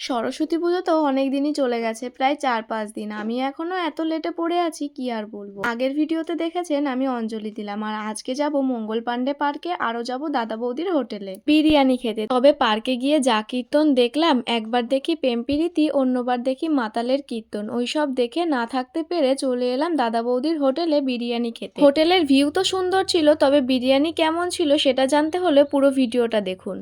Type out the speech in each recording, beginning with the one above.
সরস্বতী পুজো তো অনেক দিনই চলে গেছে, প্রায় ৪-৫ দিন। আমি এখনো এত লেটে পড়ে আছি কি আর বলবো। আগের ভিডিওতে দেখেছেন আমি অঞ্জলি দিলাম, আর আজকে যাব মঙ্গল পান্ডে পার্কে, আরো যাব দাদা বৌদির হোটেলে বিরিয়ানি খেতে। তবে পার্কে গিয়ে যা কীর্তন দেখলাম, একবার দেখি প্রেমপ্রীতি, অন্যবার দেখি মাতালের কীর্তন, ওইসব দেখে না থাকতে পেরে চলে এলাম দাদা বৌদির হোটেলে বিরিয়ানি খেতে। হোটেলের ভিউ তো সুন্দর ছিল, তবে বিরিয়ানি কেমন ছিল সেটা জানতে হলে পুরো ভিডিওটা দেখুন।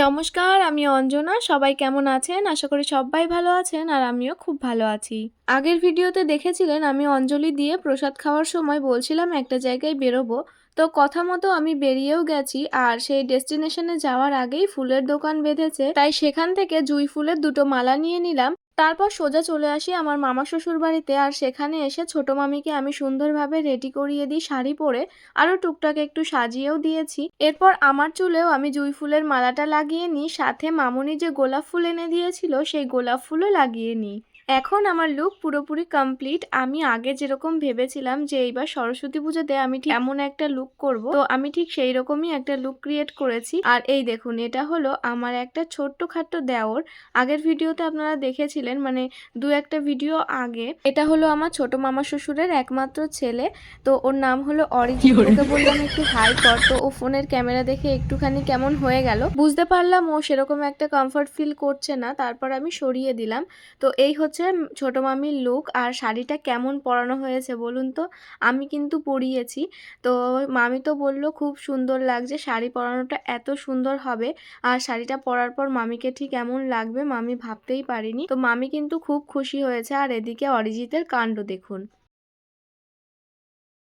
নমস্কার, আমি অঞ্জনা। সবাই কেমন আছেন? আশা করি সবাই ভালো আছেন, আর আমিও খুব ভালো আছি। আগের ভিডিওতে দেখেছিলেন আমি অঞ্জলি দিয়ে প্রসাদ খাওয়ার সময় বলছিলাম একটা জায়গায় বেরোবো, তো কথা মতো আমি বেরিয়েও গেছি। আর সেই ডেস্টিনেশনে যাওয়ার আগেই ফুলের দোকান বেঁধেছে, তাই সেখান থেকে জুঁই ফুলের 2টো মালা নিয়ে নিলাম। তারপর সোজা চলে আসি আমার মামা শ্বশুর বাড়িতে, আর সেখানে এসে ছোট মামিকে আমি সুন্দরভাবে রেডি করিয়ে দিই শাড়ি পরে, আরও টুকটাক একটু সাজিয়েও দিয়েছি। এরপর আমার চুলেও আমি জুঁই ফুলের মালাটা লাগিয়ে নিই, সাথে মামুনি যে গোলাপ ফুল এনে দিয়েছিল সেই গোলাপ ফুলও লাগিয়ে নিই। এখন আমার লুক পুরোপুরি কমপ্লিট। আমি আগে যেরকম ভেবেছিলাম যে এইবার সরস্বতী পুজোতে আমি ঠিক এমন একটা লুক করব, তো আমি ঠিক সেই রকমই একটা লুক ক্রিয়েট করেছি। আর এই দেখুন, এটা হলো আমার একটা ছোট্টখাট্ট দেওর। আগের ভিডিওতে আপনারা দেখেছিলেন, মানে 2-1টা ভিডিও আগে। এটা হলো আমার ছোট মামা শ্বশুরের একমাত্র ছেলে, তো ওর নাম হলো অরিজিৎ। ওকে বললাম একটু হাই কর, তো ও ফোনের ক্যামেরা দেখে একটুখানি কেমন হয়ে গেল। বুঝতে পারলাম ও সেরকম একটা কমফর্ট ফিল করছে না, তারপর আমি সরিয়ে দিলাম। তো এই হচ্ছে ছোট মামির লুক। আর শাড়িটা কেমন পরানো হয়েছে বলুন তো? আমি কিন্তু পরিয়েছি, তো মামি তো বললো খুব সুন্দর লাগছে, শাড়ি পরানোটা এত সুন্দর হবে। আর শাড়িটা পরার পর মামিকে ঠিক এমন লাগবে মামি ভাবতেই পারিনি। তো মামি কিন্তু খুব খুশি হয়েছে। আর এদিকে অরিজিতের কাণ্ড দেখুন।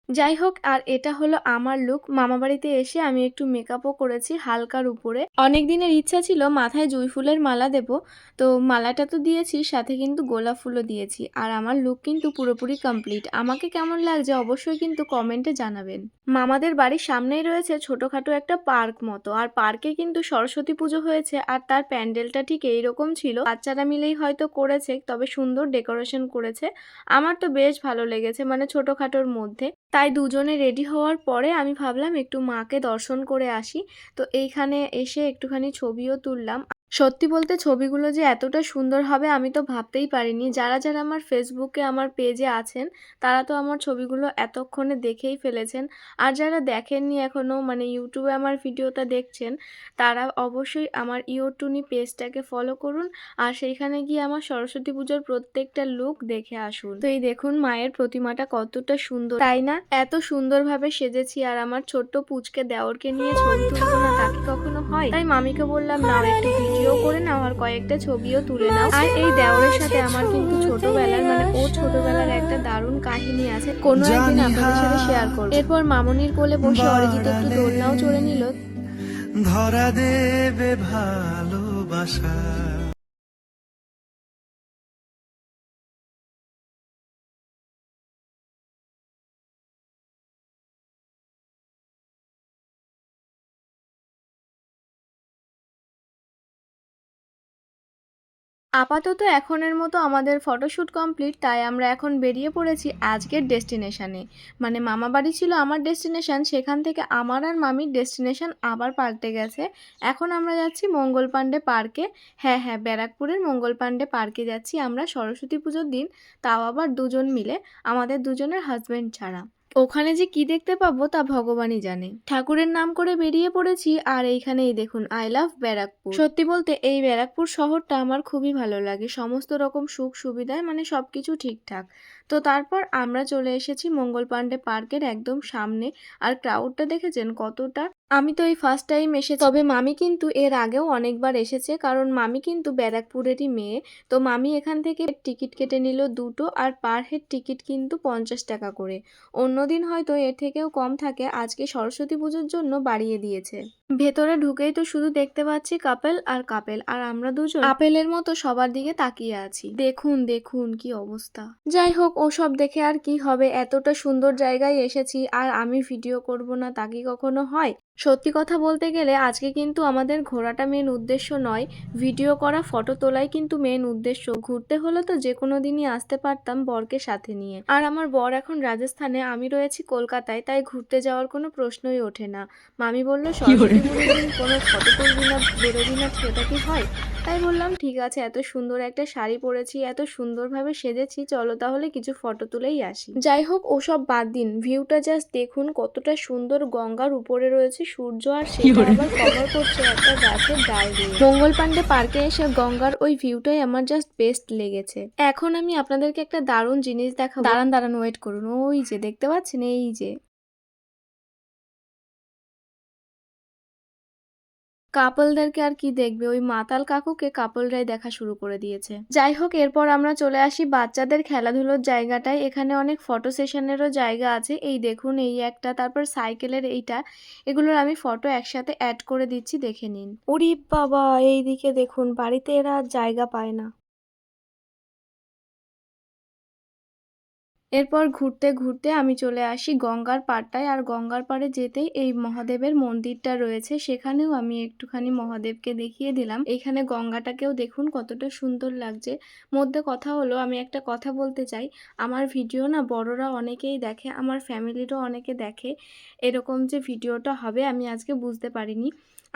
যাই হোক, আর এটা হলো আমার লুক। মামাবাড়িতে এসে আমি একটু মেকআপও করেছি হালকার উপরে। অনেক দিনের ইচ্ছা ছিল মাথায় জুঁই ফুলের মালা দেব, তো মালাটা তো দিয়েছি, সাথে কিন্তু গোলাপ ফুলও দিয়েছি। আর আমার লুক কিন্তু পুরোপুরি কমপ্লিট। আমাকে কেমন লাগছে অবশ্যই কিন্তু কমেন্টে জানাবেন। মামাদের বাড়ির সামনেই রয়েছে ছোটখাটো একটা পার্ক মতো, আর পার্কে কিন্তু সরস্বতী পুজো হয়েছে, আর তার প্যান্ডেলটা ঠিক এইরকম ছিল। বাচ্চারা মিলেই হয়তো করেছে, তবে সুন্দর ডেকোরেশন করেছে। আমার তো বেশ ভালো লেগেছে, মানে ছোটখাটোর মধ্যে। তাই দুজনে রেডি হওয়ার পরে আমি ভাবলাম একটু মাকে দর্শন করে আসি। তো এইখানে এসে একটুখানি ছবিও তুললাম। সত্যি বলতে ছবিগুলো যে এতটা সুন্দর হবে আমি তো ভাবতেই পারিনি। যারা যারা আমার ফেসবুকে আমার পেজে আছেন তারা তো আমার ছবিগুলো এতক্ষণে দেখেই ফেলেছেন। আর যারা দেখেননি এখনও, মানে ইউটিউবে আমার ভিডিওটা দেখছেন, তারা অবশ্যই আমার ইয়োটুনি পেজটাকে ফলো করুন, আর সেইখানে গিয়ে আমার সরস্বতী পুজোর প্রত্যেকটা লুক দেখে আসুন। তো এই দেখুন মায়ের প্রতিমাটা কতটা সুন্দর, তাই না? এত সুন্দরভাবে সেজেছি, আর আমার ছোট্ট পুচকে দেওরকে নিয়ে ছবি তুলবো না তা কি কখনো হয়? তাই মামিকে বললাম নাও একটু ভিডিও করে নাও, আর কয়েকটা ছবিও তুলে নাও। আর এই দেওরের সাথে আমার কিন্তু ছোটবেলার, মানে ও ছোটবেলার একটা দারুণ কাহিনী আছে, কোনো একদিন আপনাদের সাথে শেয়ার করবো। এরপর মামনির কোলে বসে অরিজিৎ একটু দোলনাও চড়ে নিল। ধরা দেবে ভালোবাসা। আপাতত এখনের মতো আমাদের ফটোশ্যুট কমপ্লিট, তাই আমরা এখন বেরিয়ে পড়েছি আজকের ডেস্টিনেশনে। মানে মামাবাড়ি ছিল আমার ডেস্টিনেশন, সেখান থেকে আমার আর মামির ডেস্টিনেশন আবার পাল্টে গেছে। এখন আমরা যাচ্ছি মঙ্গল পান্ডে পার্কে। হ্যাঁ হ্যাঁ, ব্যারাকপুরের মঙ্গল পান্ডে পার্কে যাচ্ছি আমরা সরস্বতী পুজোর দিন, তাও আবার দুজন মিলে, আমাদের দুজনের হাজব্যান্ড ছাড়া। ওখানে যে কি দেখতে পাবো তা ভগবানই জানে। ঠাকুরের নাম করে বেরিয়ে পড়েছি, আর এইখানেই দেখুন আই লাভ ব্যারাকপুর। সত্যি বলতে এই ব্যারাকপুর শহরটা আমার খুবই ভালো লাগে, সমস্ত রকম সুখ সুবিধায়, মানে সবকিছু ঠিকঠাক। তো তারপর আমরা চলে এসেছি মঙ্গল পান্ডে পার্কের একদম সামনে। আর ক্রাউডটা দেখেছেন কতটা? আমি তো এই ফার্স্ট টাইম এসেছি, তবে মামি কিন্তু এর আগেও অনেকবার এসেছে, কারণ মামি কিন্তু ব্যারাকপুরেরই মেয়ে। তো মামি এখান থেকে টিকিট কেটে নিল 2টো, আর পার হেড টিকিট কিন্তু 50 টাকা করে। অন্যদিন হয়তো এর থেকেও কম থাকে, আজকে সরস্বতী পুজোর জন্য বাড়িয়ে দিয়েছে। ভেতরে ঢুকেই তো শুধু দেখতে পাচ্ছি কাপেল আর কাপেল, আর আমরা দুজন আপেলের মতো সবার দিকে তাকিয়ে আছি। দেখুন দেখুন কি অবস্থা। যাই হোক, ওসব দেখে আর কি হবে, এতটা সুন্দর জায়গায় এসেছি আর আমি ভিডিও করব না তা কি কখনো হয়? সত্যি কথা বলতে গেলে আজকে কিন্তু আমাদের ঘোরাটা মেন উদ্দেশ্য নয়, ভিডিও করা ফটো তোলাই কিন্তু মেন উদ্দেশ্য। ঘুরতে হলে তো যে কোনো দিনই আসতে পারতাম বরকে সাথে নিয়ে, আর আমার বর এখন রাজস্থানে, আমি রয়েছি কলকাতায়, তাই ঘুরতে যাওয়ার কোনো প্রশ্নই ওঠে না। মামি বলল সরস্বতী পুজোর দিন কোনো ফটো তুলবি না, বেরোবি না, সেটা কি হয়? তাই বললাম ঠিক আছে, এত সুন্দর একটা শাড়ি পরেছি, এত সুন্দরভাবে সেজেছি, চলো তাহলে কিছু ফটো তুলেই আসি। যাই হোক ওসব বাদ দিন, ভিউটা জাস্ট দেখুন কতটা সুন্দর। গঙ্গার উপরে রয়েছে সূর্য আর সেটা আবার কভার করছে একটা গাছের ডাল দিয়ে। মঙ্গল পান্ডে পার্কে এসে গঙ্গার ওই ভিউটাই আমার জাস্ট বেস্ট লেগেছে। এখন আমি আপনাদেরকে একটা দারুণ জিনিস দেখাবো, দাঁড়ান দাঁড়ান ওয়েট করুন, ওই যে দেখতে পাচ্ছেন, এই যে কাপলদেরকে আর কি দেখবে, ওই মাতাল কাকুকে কাপলরাই দেখা শুরু করে দিয়েছে। যাই হোক এরপর আমরা চলে আসি বাচ্চাদের খেলাধুলোর জায়গাটায়। এখানে অনেক ফটো সেশনেরও জায়গা আছে, এই দেখুন এই একটা, তারপর সাইকেলের এইটা, এগুলোর আমি ফটো একসাথে অ্যাড করে দিচ্ছি, দেখে নিন। ওরে বাবা, এইদিকে দেখুন, বাড়িতে এরা আর জায়গা পায় না। এরপর ঘুরতে ঘুরতে আমি চলে আসি গঙ্গার পাড়টায়, আর গঙ্গার পাড়ে যেতেই এই মহাদেবের মন্দিরটা রয়েছে, সেখানেও আমি একটুখানি মহাদেবকে দেখিয়ে দিলাম। এখানে গঙ্গাটাকেও দেখুন কতটা সুন্দর লাগছে। মধ্যে কথা হলো, আমি একটা কথা বলতে চাই, আমার ভিডিও না বড়রা অনেকেই দেখে, আমার ফ্যামিলিরও অনেকে দেখে। এরকম যে ভিডিওটা হবে আমি আজকে বুঝতে পারিনি।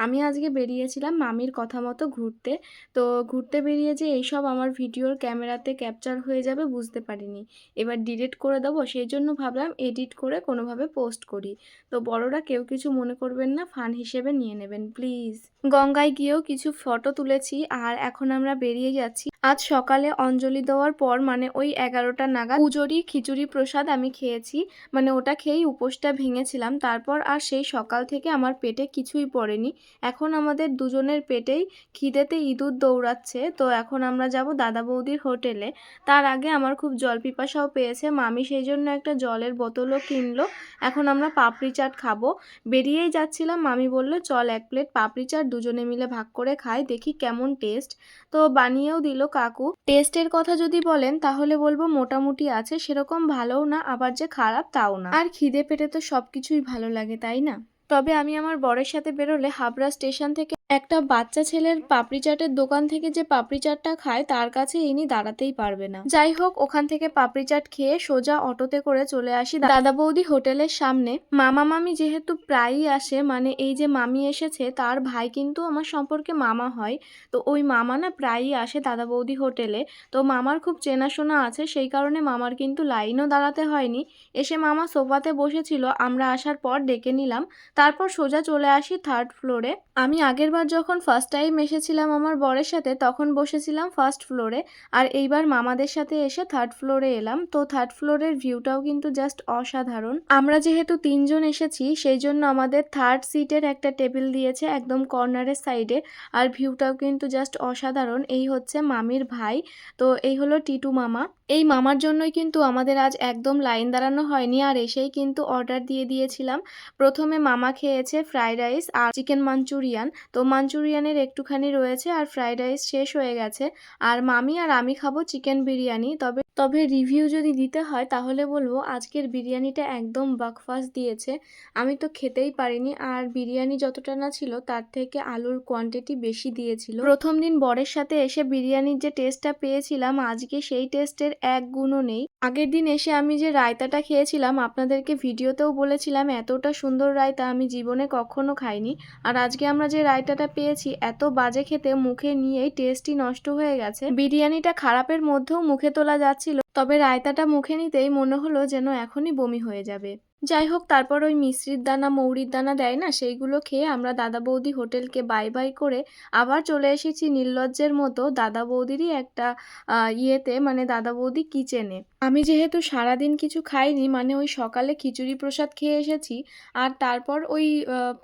আমি আজকে বেরিয়েছিলাম মামির কথা মতো ঘুরতে, তো ঘুরতে বেরিয়ে যে এইসব আমার ভিডিওর ক্যামেরাতে ক্যাপচার হয়ে যাবে বুঝতে পারিনি। এবার ডিলিট করে দেবো, সেই জন্য ভাবলাম এডিট করে কোনোভাবে পোস্ট করি। তো বড়রা কেউ কিছু মনে করবেন না, ফান হিসেবে নিয়ে নেবেন প্লিজ। গঙ্গায় গিয়েও কিছু ফটো তুলেছি আর এখন আমরা বেরিয়ে যাচ্ছি। আজ সকালে অঞ্জলি দেওয়ার পর মানে ওই 11টা নাগাদ পুজোরি খিচুড়ি প্রসাদ আমি খেয়েছি, মানে ওটা খেয়েই উপোসটা ভেঙেছিলাম। তারপর আর সেই সকাল থেকে আমার পেটে কিছুই পড়েনি। এখন আমাদের দুজনের পেটেই খিদেতে ইঁদুর দৌড়াচ্ছে। তো এখন আমরা যাব দাদা বৌদির হোটেলে। তার আগে আমার খুব জল পিপাসাও পেয়েছে, মামি সেই জন্য একটা জলের বোতলও কিনলো। এখন আমরা পাপড়ি চাট খাবো। বেরিয়েই যাচ্ছিলাম, মামি বলল চল 1 প্লেট পাপড়ি চাট দুজনে মিলে ভাগ করে খাই, দেখি কেমন টেস্ট। তো বানিয়েও দিল কাকু। টেস্টের কথা যদি বলেন তাহলে বলবো মোটামুটি আছে, সেরকম ভালোও না আবার যে খারাপ তাও না। আর খিদে পেটে তো সবকিছুই ভালো লাগে, তাই না? তবে আমি আমার বরের সাথে বেরোলে হাবড়া স্টেশন থেকে একটা বাচ্চা ছেলের পাপড়ি চাটের দোকান থেকে যে পাপড়ি চাটটা খায় তার কাছে ইনি দাঁড়াতেই পারবে না। যাই হোক ওখান থেকে পাপড়ি চাট খেয়ে সোজা অটোতে করে চলে আসি দাদা বৌদি হোটেলের সামনে। মামা মামি যেহেতু প্রায়ই আসে, মানে এই যে মামি এসেছে তার ভাই কিন্তু আমার সম্পর্কে মামা হয়, তো ওই মামা না প্রায়ই আসে দাদা বৌদি হোটেলে। তো মামার খুব চেনাশোনা আছে, সেই কারণে মামার কিন্তু লাইনও দাঁড়াতে হয়নি। এসে মামা সোফাতে বসেছিল, আমরা আসার পর ডেকে নিলাম। তারপর সোজা চলে আসি 3rd ফ্লোরে। আমি আগেরবার যখন ফার্স্ট টাইম এসেছিলাম আমার বরের সাথে তখন বসেছিলাম 1st ফ্লোরে, আর এইবার মামাদের সাথে এসে 3rd ফ্লোরে এলাম। তো 3rd ফ্লোরের ভিউটাও কিন্তু জাস্ট অসাধারণ। আমরা যেহেতু 3 জন এসেছি সেই জন্য আমাদের 3rd সিটের একটা টেবিল দিয়েছে একদম কর্নারের সাইডে, আর ভিউটাও কিন্তু জাস্ট অসাধারণ। এই হচ্ছে মামির ভাই, তো এই হলো টিটু মামা। এই মামার জন্যই কিন্তু আমাদের আজ একদম লাইন দাঁড়ানো হয়নি, আর এসেই কিন্তু অর্ডার দিয়ে দিয়েছিলাম। প্রথমে মামা খেয়েছে ফ্রাইড রাইস আর চিকেন মাঞ্চুরিয়ান, তো মাঞ্চুরিয়ানের একটুখানি রয়েছে আর ফ্রাইড রাইস শেষ হয়ে গেছে। আর মামি আর আমি খাবো চিকেন বিরিয়ানি। তবে রিভিউ যদি দিতে হয় তাহলে বলবো আজকের বিরিয়ানিটা একদম বাকফাস দিয়েছে। আমি তো খেতেই পারিনি, আর বিরিয়ানি যতটা না ছিল তার থেকে আলুর কোয়ান্টিটি বেশি দিয়েছিল। প্রথম দিন বরের সাথে এসে বিরিয়ানির যে টেস্টটা পেয়েছিলাম আজকে সেই টেস্টের এক গুণও নেই। আগের দিন এসে আমি যে রায়তাটা খেয়েছিলাম আপনাদেরকে ভিডিওতেও বলেছিলাম এতটা সুন্দর রায়তা আমি জীবনে কখনো খাইনি। আর আজকে আমরা যে রায়তাটা পেয়েছি এত বাজে খেতে, মুখে নিয়েই টেস্টই নষ্ট হয়ে গেছে। বিরিয়ানিটা খারাপের মধ্যেও মুখে তোলা যাচ্ছিল, তবে রায়তাটা মুখে নিতেই মনে হলো যেন এখনই বমি হয়ে যাবে। যাই হোক তারপর ওই মিশ্রির দানা মৌরির দানা দেয় না, সেইগুলো খেয়ে আমরা দাদা বৌদি হোটেলকে বাই বাই করে আবার চলে এসেছি নির্লজ্জের মতো দাদা বৌদিরই একটা ইয়েতে, মানে দাদা বৌদি কিচেনে। আমি যেহেতু সারাদিন কিছু খাইনি, মানে ওই সকালে খিচুড়ি প্রসাদ খেয়ে এসেছি আর তারপর ওই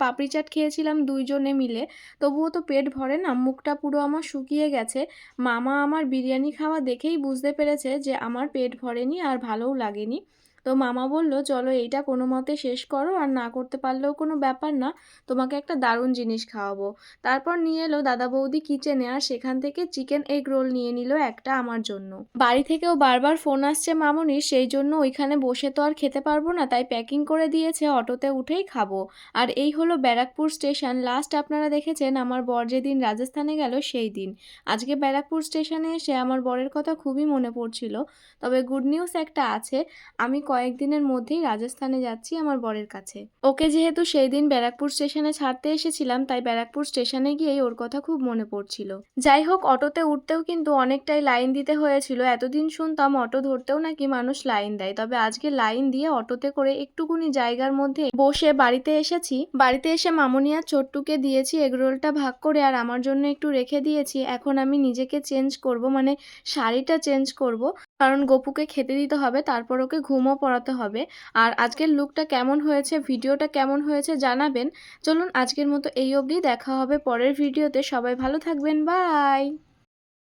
পাপড়ি চাট খেয়েছিলাম 2 জনে মিলে, তবুও তো পেট ভরে না, মুখটা পুরো আমার শুকিয়ে গেছে। মামা আমার বিরিয়ানি খাওয়া দেখেই বুঝতে পেরেছে যে আমার পেট ভরেনি আর ভালোও লাগেনি। তো মামা বলল, চলো এইটা কোনো মতে শেষ করো, আর না করতে পারলেও কোনো ব্যাপার না, তোমাকে একটা দারুণ জিনিস খাওয়াবো। তারপর নিয়ে এলো দাদা বৌদি কিচেনে, আর সেখান থেকে চিকেন এগ রোল নিয়ে নিল একটা আমার জন্য। বাড়ি থেকেও বারবার ফোন আসছে মামুনির, সেই জন্য ওইখানে বসে তো আর খেতে পারবো না, তাই প্যাকিং করে দিয়েছে, অটোতে উঠেই খাবো। আর এই হলো ব্যারাকপুর স্টেশন। লাস্ট আপনারা দেখেছেন আমার বর যেদিন রাজস্থানে গেল সেই দিন। আজকে ব্যারাকপুর স্টেশনে এসে আমার বরের কথা খুবই মনে পড়ছিল। তবে গুড নিউজ একটা আছে, আমি কয়েকদিনের মধ্যেই রাজস্থানে যাচ্ছি আমার বরের কাছে। ওকে যেহেতু সেই দিন ব্যারাকপুর স্টেশনে ছাড়তে এসেছিলাম, তাই ব্যারাকপুর স্টেশনে গিয়েই ওর কথা খুব মনে পড়ছিল। যাই হোক, অটোতে উঠতেও কিন্তু অনেকটাই লাইন দিতে হয়েছিল। এতদিন শুনতাম অটো ধরতেও নাকি মানুষ লাইন দেয়, তবে আজকে লাইন দিয়ে অটোতে করে একটুকুনি জায়গার মধ্যে বসে বাড়িতে এসেছি। বাড়িতে এসে মামুনি আর ছোট্টুকে দিয়েছি এগরোলটা ভাগ করে, আর আমার জন্য একটু রেখে দিয়েছি। এখন আমি নিজেকে চেঞ্জ করব, মানে শাড়িটা চেঞ্জ করব, কারণ গপুকে খেতে দিতে হবে, তারপর ওকে ঘুমও পড়াতে হবে। আর আজকের লুকটা কেমন হয়েছে, ভিডিওটা কেমন হয়েছে জানাবেন। চলুন আজকের মতো এই অবধি, দেখা হবে পরের ভিডিওতে। সবাই ভালো থাকবেন, বাই।